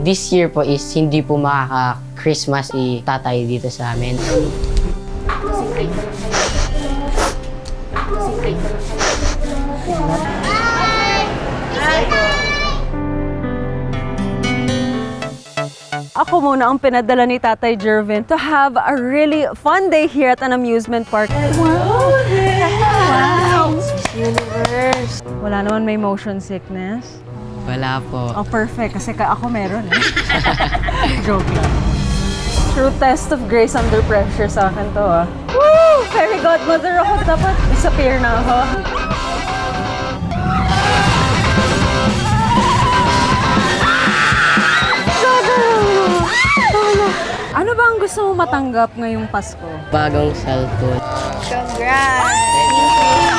this year po is hindi po makaka-Christmas si tatay dito sa amin. Ako muna ang pinadala ni Tatay Jervin to have a really fun day here at an amusement park. Wow! Universe! Wala naman may motion sickness. Wala po. Oh, perfect. Kasi ako meron eh. Joke lang. True test of grace under pressure sa akin to ah. Woo! Fairy godmother ako. Dapat disappear na ako. Ano ba ang gusto mo matanggap ngayong Pasko? Bagong cellphone. Congrats!